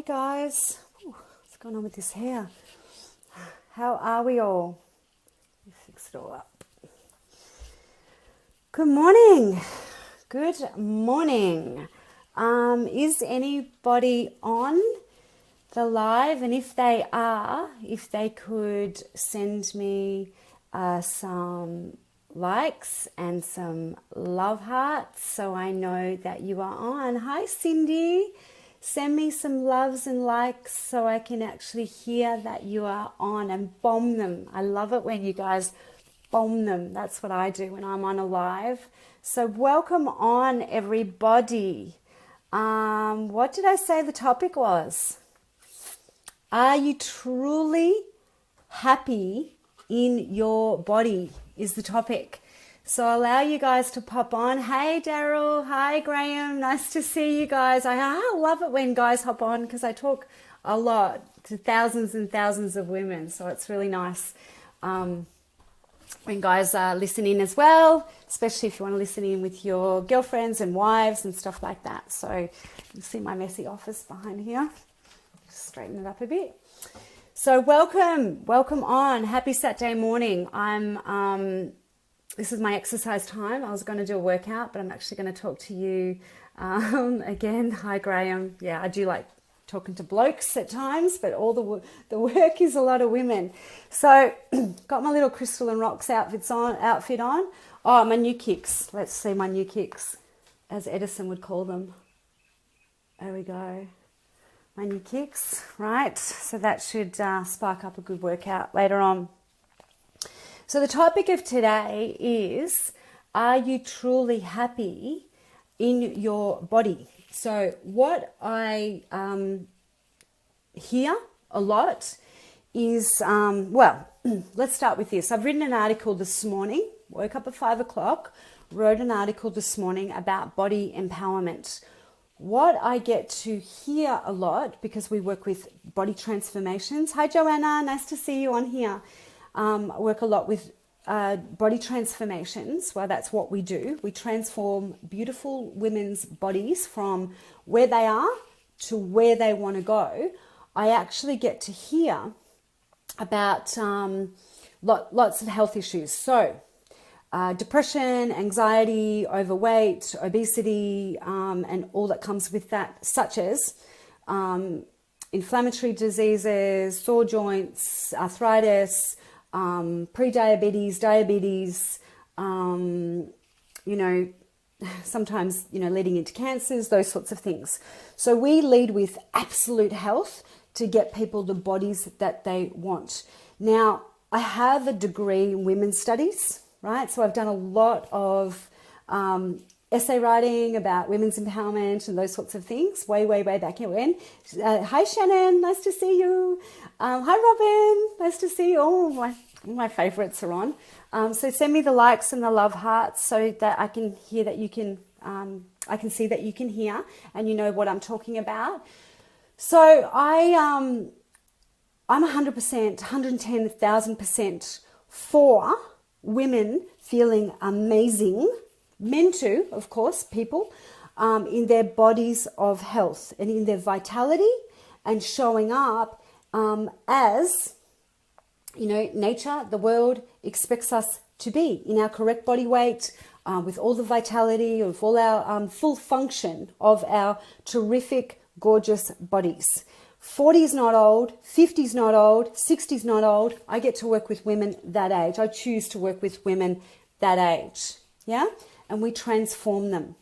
guys. Ooh, what's going on with this hair? How are we all? Let me fix it all up. Good morning. Good morning. Is anybody on the live? And if they are, if they could send me some likes and some love hearts so I know that you are on. Hi, Cindy. Send me some loves and likes so I can actually hear that you are on, and bomb them. I love it when you guys bomb them. That's what I do when I'm on a live. So welcome on, everybody. What did I say the topic was? Are you truly happy in your body is the topic. So I'll allow you guys to pop on. Hey, Daryl. Hi, Graham. Nice to see you guys. I love it when guys hop on because I talk a lot to thousands and thousands of women. So it's really nice when guys listen in as well, especially if you want to listen in with your girlfriends and wives and stuff like that. So you see my messy office behind here. Just straighten it up a bit. So welcome on. Happy Saturday morning. This is my exercise time. I was going to do a workout, but I'm actually going to talk to you again. Hi, Graham. Yeah, I do like talking to blokes at times, but all the work is a lot of women. So got my little crystal and rocks outfit on. Oh, my new kicks. Let's see my new kicks, as Edison would call them. There we go. My new kicks, right? So that should spark up a good workout later on. So the topic of today is, are you truly happy in your body? So what I hear a lot is, let's start with this. I've written an article this morning, woke up at 5 o'clock, wrote an article this morning about body empowerment. What I get to hear a lot, because we work with body transformations. Hi, Joanna. Nice to see you on here. I work a lot with body transformations. Well, that's what we do. We transform beautiful women's bodies from where they are to where they want to go. I actually get to hear about lots of health issues. So depression, anxiety, overweight, obesity, and all that comes with that, such as inflammatory diseases, sore joints, arthritis, pre-diabetes, diabetes, sometimes, leading into cancers, those sorts of things. So we lead with absolute health to get people the bodies that they want. Now, I have a degree in women's studies, right? So I've done a lot of essay writing about women's empowerment and those sorts of things way back when. Hi, Shannon. Nice to see you. Hi, Robin. Nice to see you. Oh, my favorites are on. So send me the likes and the love hearts so that I can hear that you can, I can see that you can hear and you know what I'm talking about. So I'm 100%, 110,000% for women feeling amazing, men too, of course, people, in their bodies of health and in their vitality and showing up as, nature, the world expects us to be in our correct body weight, with all the vitality of all our full function of our terrific, gorgeous bodies. 40 is not old, 50 is not old, 60 is not old. I get to work with women that age. I choose to work with women that age. Yeah? And we transform them.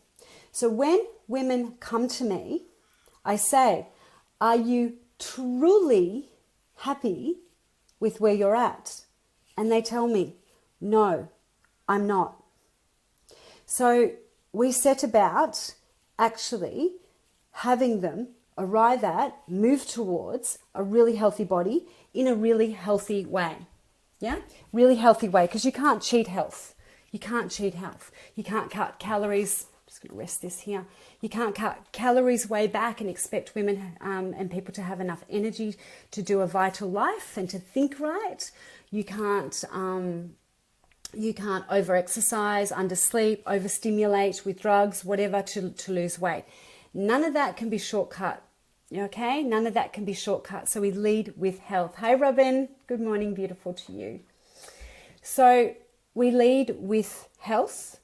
So when women come to me, I say, are you truly happy with where you're at? And they tell me, no, I'm not. So we set about actually having them arrive at, move towards a really healthy body in a really healthy way. Yeah? Really healthy way, because you can't cheat health. You can't cheat health. You can't cut calories. I'm just going to rest this here. You can't cut calories way back and expect women and people to have enough energy to do a vital life and to think right. You can't over-exercise, undersleep, overstimulate with drugs, whatever, to lose weight. None of that can be shortcut Okay, none of that can be shortcut. So we lead with health. Hi, Robin. Good morning, beautiful to you. So we lead with health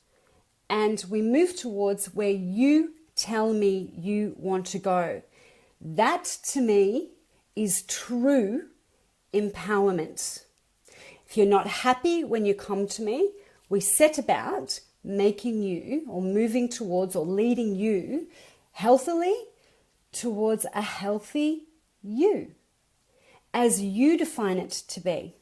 and we move towards where you tell me you want to go. That to me is true empowerment. If you're not happy when you come to me, we set about making you or moving towards or leading you healthily towards a healthy you as you define it to be.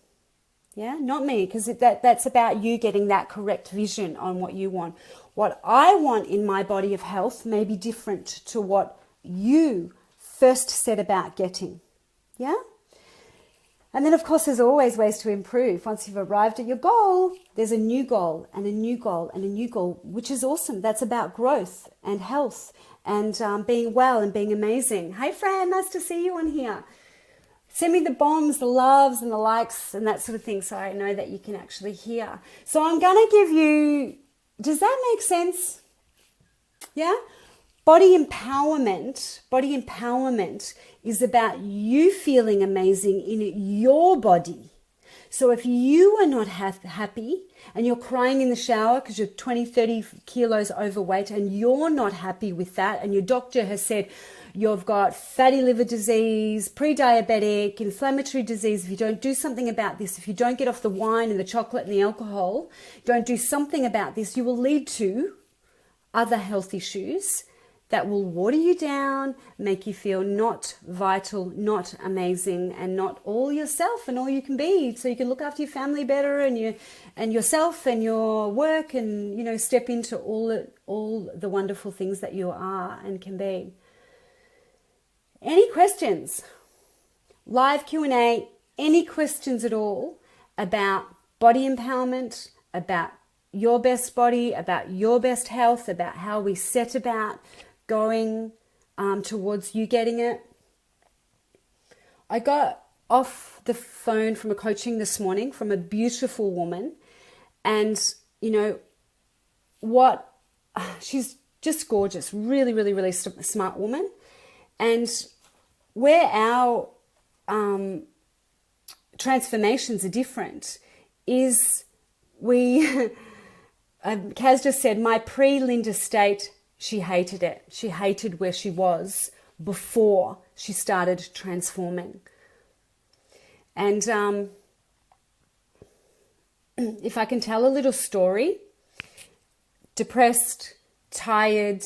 Yeah, not me, because that's about you getting that correct vision on what you want. What I want in my body of health may be different to what you first set about getting. Yeah? And then, of course, there's always ways to improve. Once you've arrived at your goal, there's a new goal and a new goal and a new goal, which is awesome. That's about growth and health and being well and being amazing. Hey, Fran, nice to see you on here. Send me the bombs, the loves and the likes and that sort of thing so I know that you can actually hear. So I'm going to give you, does that make sense? Yeah? Body empowerment is about you feeling amazing in your body. So if you are not happy and you're crying in the shower because you're 20, 30 kilos overweight and you're not happy with that and your doctor has said you've got fatty liver disease, pre-diabetic, inflammatory disease, if you don't do something about this, if you don't get off the wine and the chocolate and the alcohol, don't do something about this, you will lead to other health issues that will water you down, make you feel not vital, not amazing, and not all yourself and all you can be. So you can look after your family better and yourself and your work, and step into all the wonderful things that you are and can be. Any questions? Live Q&A. Any questions at all about body empowerment, about your best body, about your best health, about how we set about going towards you getting it? I got off the phone from a coaching this morning from a beautiful woman, and she's just gorgeous, really, really, really smart woman. And where our transformations are different is Kaz just said, my pre-Linda state, she hated it. She hated where she was before she started transforming. And if I can tell a little story, depressed, tired,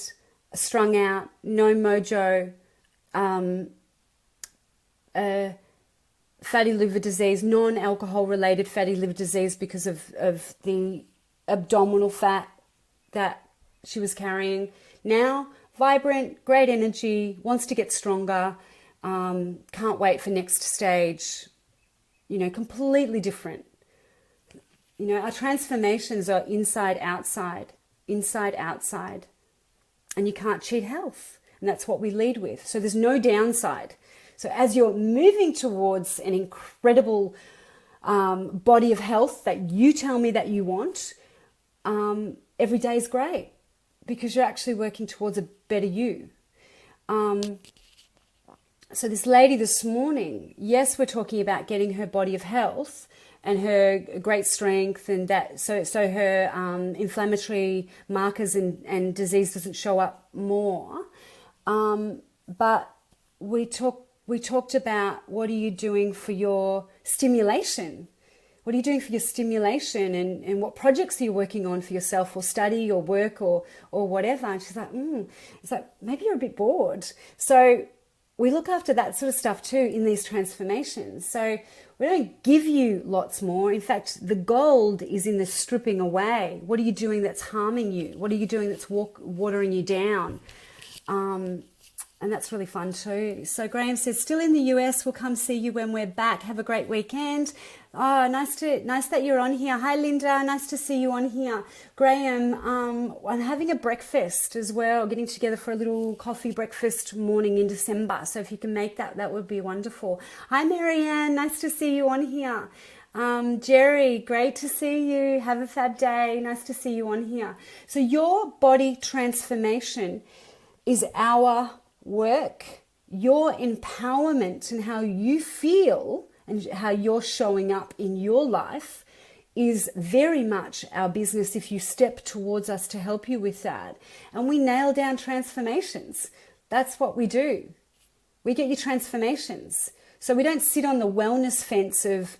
strung out, no mojo, fatty liver disease, non-alcohol related fatty liver disease because of the abdominal fat that she was carrying. Now, vibrant, great energy, wants to get stronger, can't wait for next stage, completely different. Our transformations are inside, outside, and you can't cheat health. And that's what we lead with. So there's no downside. So as you're moving towards an incredible body of health that you tell me that you want, every day is great because you're actually working towards a better you. So this lady this morning, yes, we're talking about getting her body of health and her great strength, and that so her inflammatory markers and disease doesn't show up more. But we talked about what are you doing for your stimulation? What are you doing for your stimulation, and what projects are you working on for yourself, or study or work or whatever? And she's like, it's like, maybe you're a bit bored. So we look after that sort of stuff too in these transformations. So we don't give you lots more. In fact, the gold is in the stripping away. What are you doing that's harming you? What are you doing that's watering you down? And that's really fun too. So Graham says, still in the US, we'll come see you when we're back. Have a great weekend. Oh, nice that you're on here. Hi, Linda. Nice to see you on here. Graham, I'm having a breakfast as well, getting together for a little coffee breakfast morning in December. So if you can make that, that would be wonderful. Hi, Marianne. Nice to see you on here. Jerry, great to see you. Have a fab day. Nice to see you on here. So your body transformation is our work your empowerment and how you feel and how you're showing up in your life is very much our business if you step towards us to help you with that. And we nail down transformations. That's what we do. We get you transformations. So we don't sit on the wellness fence of,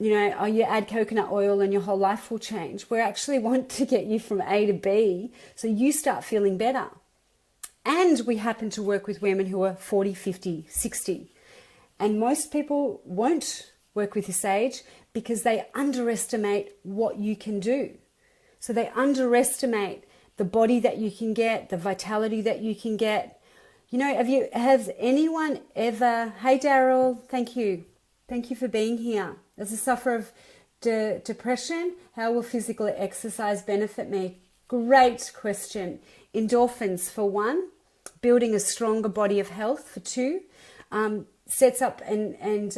oh, you add coconut oil and your whole life will change. We actually want to get you from A to B so you start feeling better. And we happen to work with women who are 40, 50, 60. And most people won't work with this age because they underestimate what you can do. So they underestimate the body that you can get, the vitality that you can get. Has anyone ever, hey Daryl, thank you for being here. As a sufferer of depression, how will physical exercise benefit me? Great question. Endorphins for one, building a stronger body of health for two, sets up and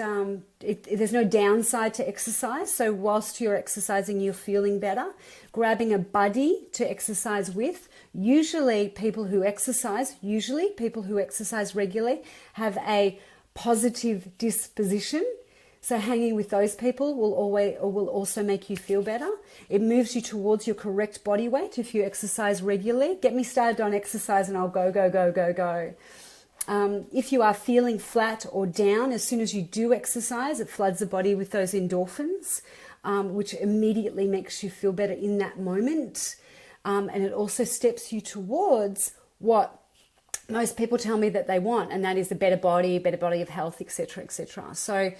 there's no downside to exercise. So whilst you're exercising, you're feeling better. Grabbing a buddy to exercise with. Usually people who exercise regularly have a positive disposition. So hanging with those people will also make you feel better. It moves you towards your correct body weight if you exercise regularly. Get me started on exercise and I'll go, go, go, go, go. If you are feeling flat or down, as soon as you do exercise, it floods the body with those endorphins, which immediately makes you feel better in that moment. And it also steps you towards what most people tell me that they want, and that is a better body of health, etc., etc. So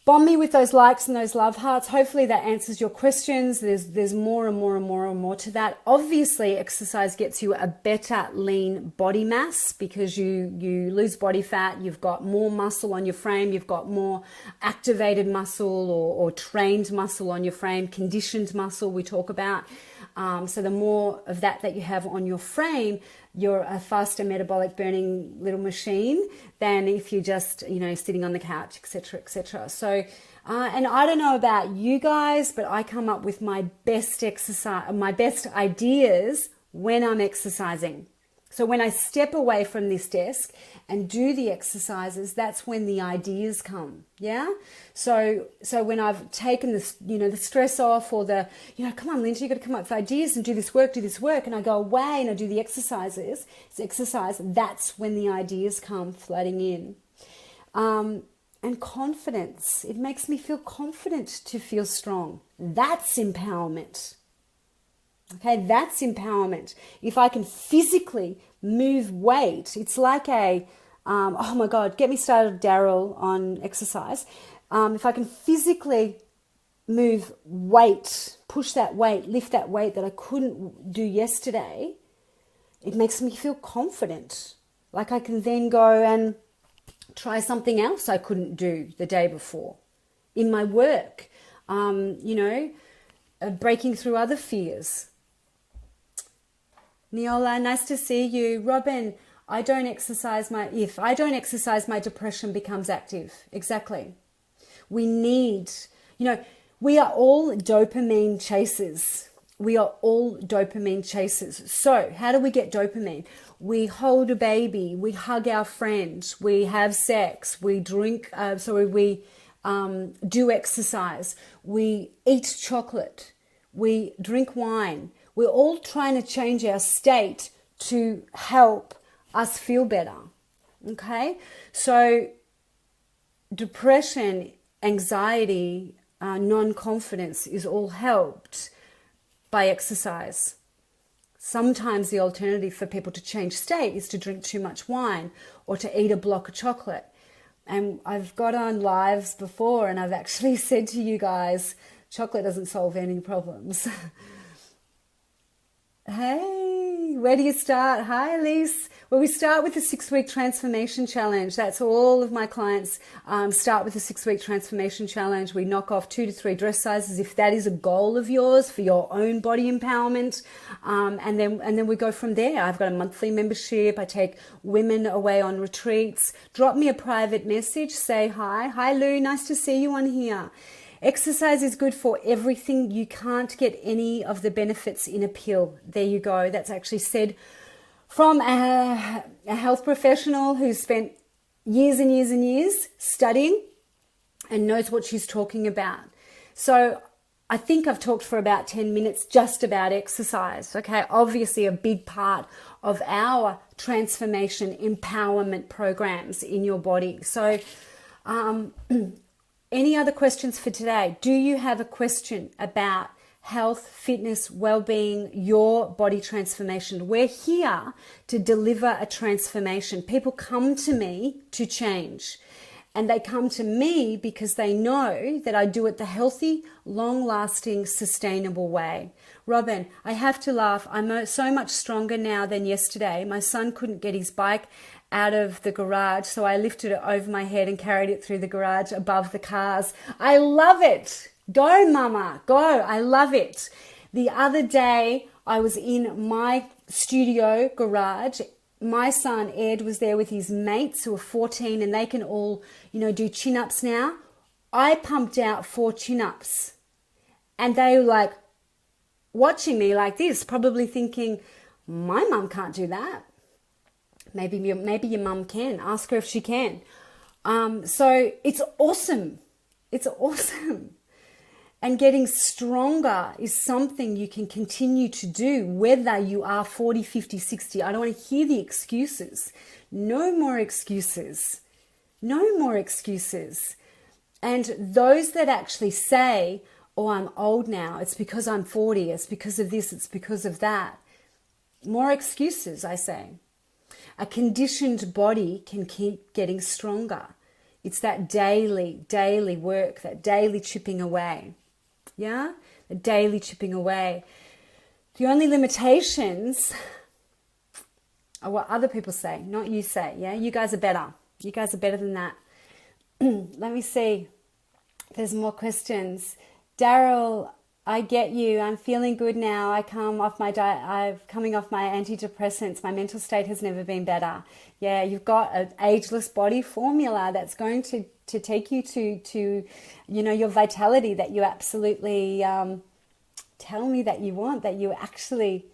bomb me with those likes and those love hearts. Hopefully that answers your questions. There's more and more and more and more to that. Obviously, exercise gets you a better lean body mass because you lose body fat. You've got more muscle on your frame. You've got more activated muscle or trained muscle on your frame, conditioned muscle we talk about. So the more of that you have on your frame, you're a faster metabolic burning little machine than if you're just, sitting on the couch, etc., etc. So, and I don't know about you guys, but I come up with my best ideas when I'm exercising. So when I step away from this desk and do the exercises, that's when the ideas come. Yeah. So when I've taken this, the stress off or the, come on, Linda, you got to come up with ideas and do this work. And I go away and I do the exercises, that's when the ideas come flooding in. And confidence, it makes me feel confident to feel strong. That's empowerment. Okay, that's empowerment. If I can physically move weight, it's like oh my God, get me started, Daryl, on exercise. If I can physically move weight, push that weight, lift that weight that I couldn't do yesterday, it makes me feel confident. Like I can then go and try something else I couldn't do the day before in my work, breaking through other fears. Neola, nice to see you. Robin, if I don't exercise, my depression becomes active. Exactly. We need, we are all dopamine chasers. So how do we get dopamine? We hold a baby, we hug our friends, we have sex, we drink, we do exercise, we eat chocolate, we drink wine. We're all trying to change our state to help us feel better, okay? So depression, anxiety, non-confidence is all helped by exercise. Sometimes the alternative for people to change state is to drink too much wine or to eat a block of chocolate. And I've got on lives before and I've actually said to you guys, chocolate doesn't solve any problems. Hey, where do you start? Hi, Elise. Well, we start with the 6-week transformation challenge. That's all of my clients start with the 6-week transformation challenge. We knock off 2 to 3 dress sizes if that is a goal of yours for your own body empowerment. And then we go from there. I've got a monthly membership. I take women away on retreats. Drop me a private message. Say hi. Hi, Lou. Nice to see you on here. Exercise is good for everything. You can't get any of the benefits in a pill. There you go. That's actually said from a health professional who's spent years and years and years studying and knows what she's talking about. So I think I've talked for about 10 minutes just about exercise. Okay, obviously a big part of our transformation empowerment programs in your body. So any other questions for today? Do you have a question about health, fitness, well-being, your body transformation? We're here to deliver a transformation. People come to me to change. And they come to me because they know that I do it the healthy, long-lasting, sustainable way. Robin, I have to laugh. I'm so much stronger now than yesterday. My son couldn't get his bike out of the garage, so I lifted it over my head and carried it through the garage above the cars. I love it. Go, mama, go. I love it. The other day, I was in my studio garage. My son Ed was there with his mates who are 14 and they can all, do chin-ups now. I pumped out 4 chin-ups and they were like watching me like this, probably thinking, my mum can't do that. Maybe your mum can. Ask her if she can. So it's awesome. It's awesome. And getting stronger is something you can continue to do, whether you are 40, 50, 60. I don't want to hear the excuses. No more excuses. No more excuses. And those that actually say, oh, I'm old now, it's because I'm 40, it's because of this, it's because of that. More excuses, I say. A conditioned body can keep getting stronger. It's that daily work, that daily chipping away. Yeah, the daily chipping away. The only limitations are what other people say, not you say. Yeah, you guys are better. You guys are better than that. Let me see. There's more questions. Daryl, I get you. I'm feeling good now. I'm coming off my antidepressants. My mental state has never been better. Yeah, you've got an ageless body formula that's going to take you to your vitality that you absolutely tell me that you want, that you actually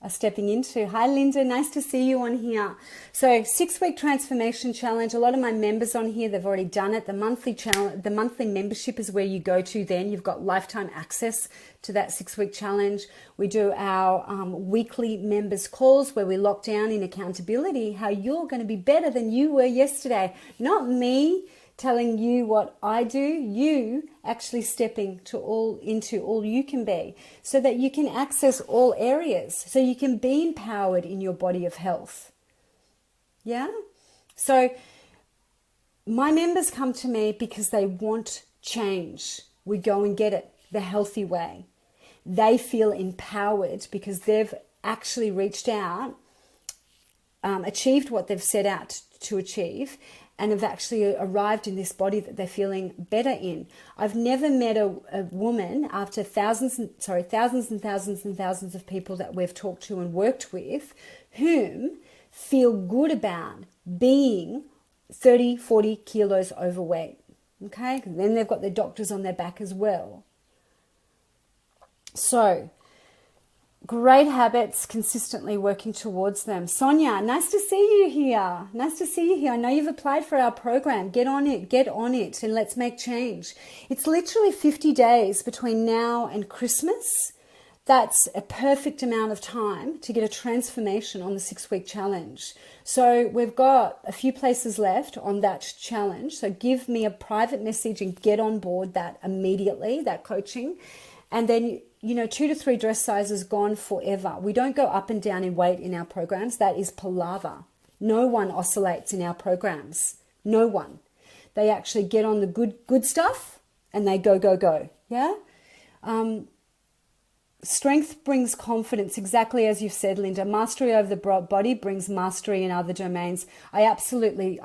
are stepping into. Hi, Linda. Nice to see you on here. So 6-week transformation challenge. A lot of my members on here, they've already done it. The monthly challenge, the monthly membership is where you go to. Then you've got lifetime access to that 6-week challenge. We do our weekly members calls where we lock down in accountability how you're going to be better than you were yesterday. Not me telling you what I do, you actually stepping into all you can be so that you can access all areas, so you can be empowered in your body of health. Yeah? So my members come to me because they want change. We go and get it the healthy way. They feel empowered because they've actually reached out, achieved what they've set out to achieve, and have actually arrived in this body that they're feeling better in. I've never met a woman after thousands and thousands of people that we've talked to and worked with whom feel good about being 30, 40 kilos overweight. Okay? And then they've got their doctors on their back as well. So, great habits, consistently working towards them. Sonia, nice to see you here. Nice to see you here. I know you've applied for our program. Get on it, and let's make change. It's literally 50 days between now and Christmas. That's a perfect amount of time to get a transformation on the 6-week challenge. So we've got a few places left on that challenge. So give me a private message and get on board that immediately, that coaching. And then 2 to 3 dress sizes gone forever. We don't go up and down in weight in our programs. That is palaver. No one oscillates in our programs. No one. They actually get on the good stuff and they go. Yeah? Strength brings confidence, exactly as you've said, Linda. Mastery over the body brings mastery in other domains. I absolutely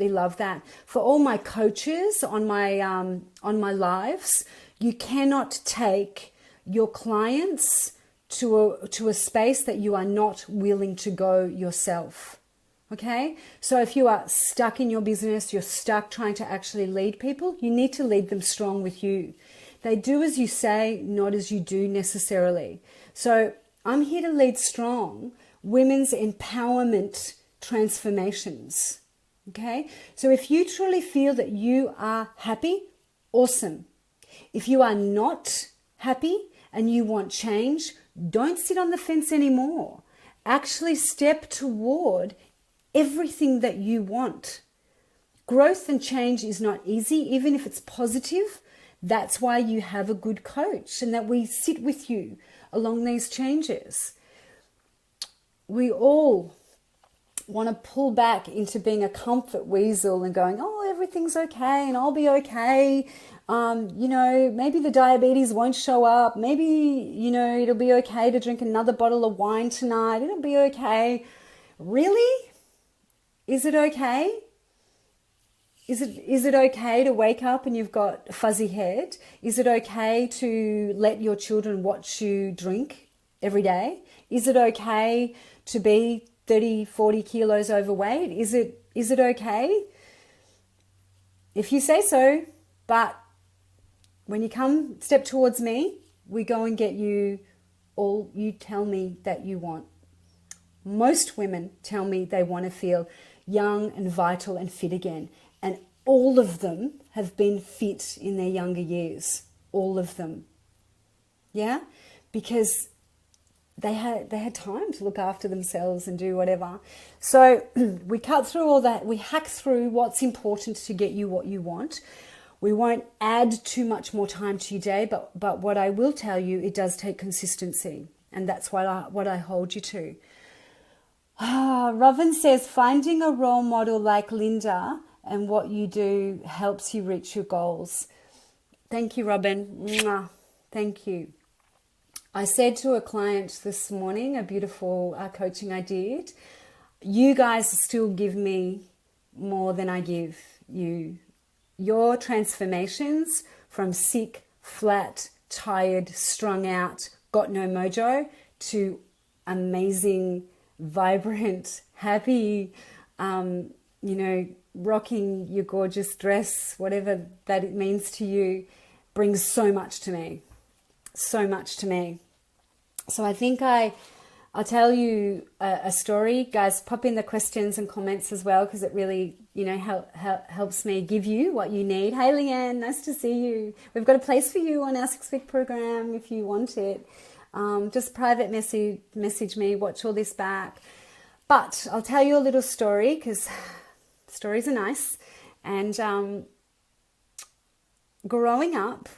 love that. For all my coaches on my lives, you cannot take your clients to a space that you are not willing to go yourself. Okay? So if you are stuck in your business, you're stuck trying to actually lead people, you need to lead them strong with you. They do as you say, not as you do necessarily. So I'm here to lead strong women's empowerment transformations. Okay? So if you truly feel that you are happy, awesome. If you are not happy and you want change, don't sit on the fence anymore. Actually step toward everything that you want. Growth and change is not easy, even if it's positive. That's why you have a good coach and that we sit with you along these changes. We all want to pull back into being a comfort weasel and going, oh, everything's okay and I'll be okay. Maybe the diabetes won't show up. Maybe, it'll be okay to drink another bottle of wine tonight. It'll be okay. Really? Is it okay? Is it okay to wake up and you've got a fuzzy head? Is it okay to let your children watch you drink every day? Is it okay to be 30, 40 kilos overweight? Is it okay? If you say so, but when you come step towards me, we go and get you all you tell me that you want. Most women tell me they want to feel young and vital and fit again. And all of them have been fit in their younger years. All of them. Yeah? Because they had time to look after themselves and do whatever. So we cut through all that. We hack through what's important to get you what you want. We won't add too much more time to your day, but what I will tell you, it does take consistency. And that's what I hold you to. Robin says, finding a role model like Linda and what you do helps you reach your goals. Thank you, Robin. Mwah. Thank you. I said to a client this morning, a beautiful coaching I did, you guys still give me more than I give you. Your transformations from sick, flat, tired, strung out, got no mojo to amazing, vibrant, happy, rocking your gorgeous dress, whatever that it means to you, brings so much to me. So much to me. So I think I'll tell you a story. Guys, pop in the questions and comments as well, because it really, helps me give you what you need. Hey, Leanne, nice to see you. We've got a place for you on our 6-week program if you want it. Just private message me, watch all this back. But I'll tell you a little story, because stories are nice. And growing up,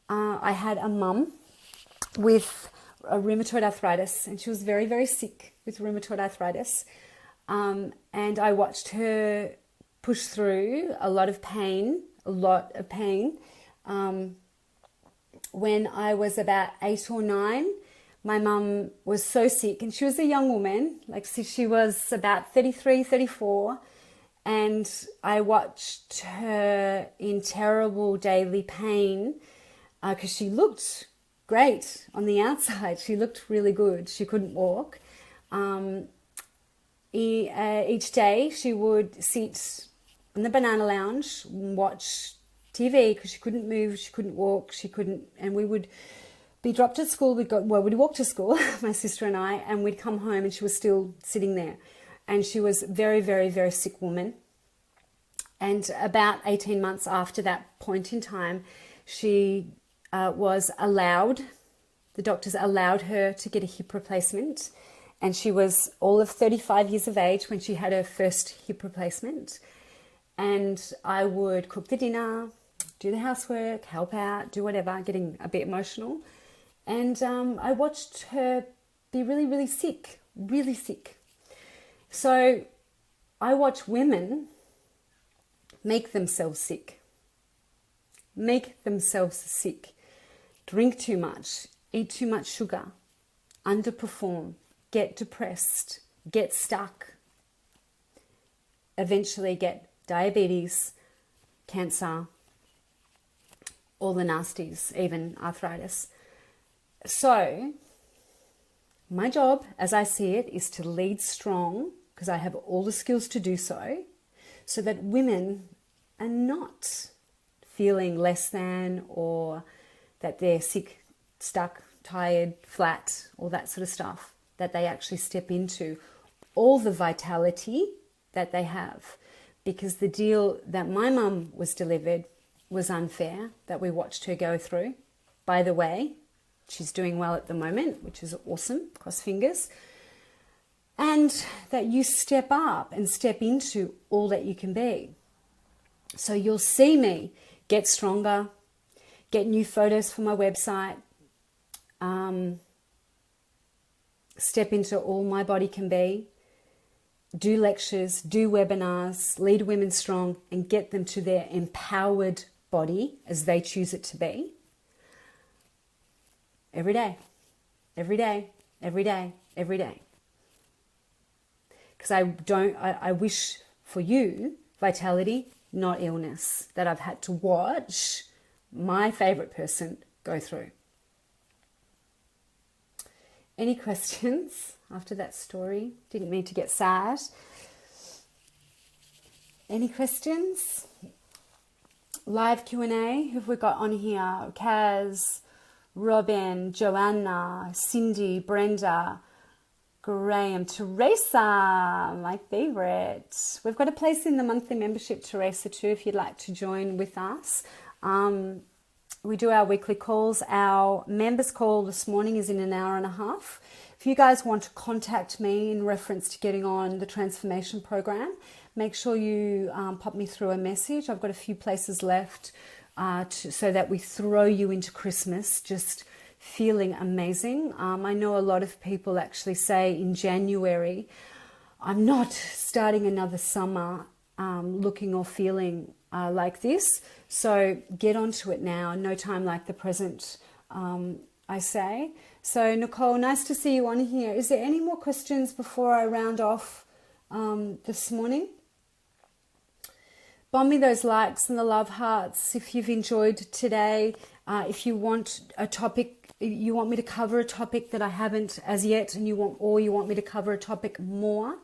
I had a mum with a rheumatoid arthritis, and she was very, very sick with rheumatoid arthritis. And I watched her push through a lot of pain. When I was about 8 or 9, my mum was so sick, and she was a young woman, she was about 33, 34, and I watched her in terrible daily pain because she looked great on the outside. She looked really good. She couldn't walk. Each day she would sit in the banana lounge and watch TV because she couldn't move, she couldn't walk, and we would be dropped at school. We'd walk to school, my sister and I, and we'd come home and she was still sitting there. And she was a very, very, very sick woman. And about 18 months after that point in time, she was allowed, the doctors allowed her to get a hip replacement. And she was all of 35 years of age when she had her first hip replacement. And I would cook the dinner, do the housework, help out, do whatever, getting a bit emotional. And I watched her be really, really sick, really sick. So I watch women make themselves sick, drink too much, eat too much sugar, underperform, get depressed, get stuck, eventually get diabetes, cancer, all the nasties, even arthritis. So my job, as I see it, is to lead strong, because I have all the skills to do so that women are not feeling less than, or that they're sick, stuck, tired, flat, all that sort of stuff, that they actually step into all the vitality that they have. because the deal that my mum was delivered was unfair, that we watched her go through. By the way, she's doing well at the moment, which is awesome, cross fingers. And that you step up and step into all that you can be. So you'll see me get stronger, get new photos for my website, step into all my body can be, do lectures, do webinars, lead women strong, and get them to their empowered body as they choose it to be. Every day, every day, every day, every day. Because I wish for you vitality, not illness, that I've had to watch my favorite person go through. Any questions after that story? Didn't mean to get sad. Any questions? Live Q&A. Who have we got on here? Kaz, Robin, Joanna, Cindy, Brenda, Graham, Teresa, my favorite. We've got a place in the monthly membership, Teresa, too, if you'd like to join with us. We do our weekly calls. Our members call this morning is in an hour and a half. If you guys want to contact me in reference to getting on the transformation program, make sure you pop me through a message. I've got a few places left so that we throw you into Christmas just feeling amazing. I know a lot of people actually say in January, I'm not starting another summer looking or feeling like this. So get onto it now. No time like the present, I say. So Nicole, nice to see you on here. Is there any more questions before I round off this morning? Bomb me those likes and the love hearts if you've enjoyed today. If you want a topic, you want me to cover a topic that I haven't as yet, and you want me to cover a topic more,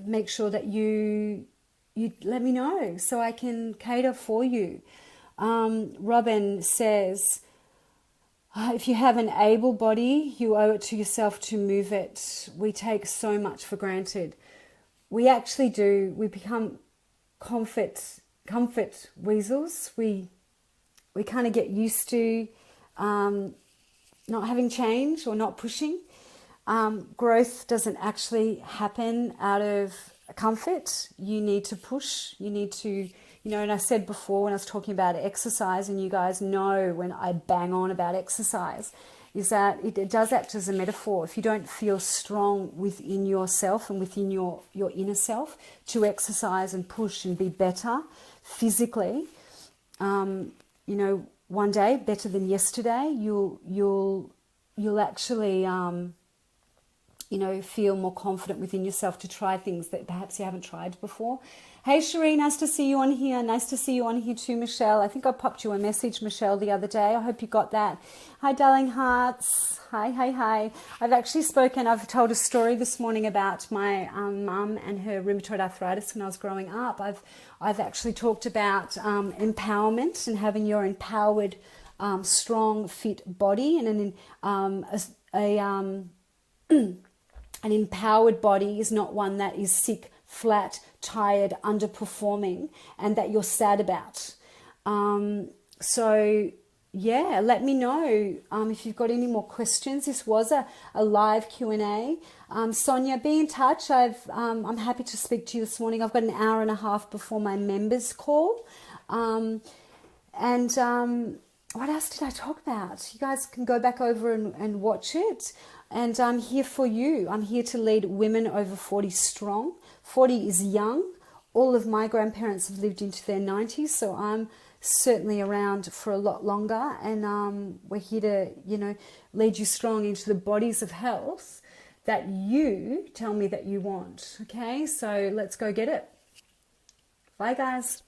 make sure that you let me know so I can cater for you. Robin says, if you have an able body, you owe it to yourself to move it. We take so much for granted. We actually do. We become comfort weasels. We kind of get used to not having change or not pushing. Growth doesn't actually happen out of comfort. You need to push. You need to, and I said before when I was talking about exercise, and you guys know when I bang on about exercise, is that it does act as a metaphor. If you don't feel strong within yourself and within your inner self to exercise and push and be better physically, one day better than yesterday, you'll actually feel more confident within yourself to try things that perhaps you haven't tried before. Hey, Cherie, nice to see you on here. Nice to see you on here too, Michelle. I think I popped you a message, Michelle, the other day. I hope you got that. Hi, darling hearts. Hi. I've told a story this morning about my mum and her rheumatoid arthritis when I was growing up. I've actually talked about empowerment and having your empowered, strong, fit body, and an empowered body is not one that is sick, flat, tired, underperforming, and that you're sad about. Let me know if you've got any more questions. This was a live Q&A. Sonia, be in touch. I'm happy to speak to you this morning. I've got an hour and a half before my members call. What else did I talk about? You guys can go back over and watch it. And I'm here for you. I'm here to lead women over 40 strong. 40 is young. All of my grandparents have lived into their 90s, so I'm certainly around for a lot longer. And we're here to, lead you strong into the bodies of health that you tell me that you want. Okay, so let's go get it. Bye, guys.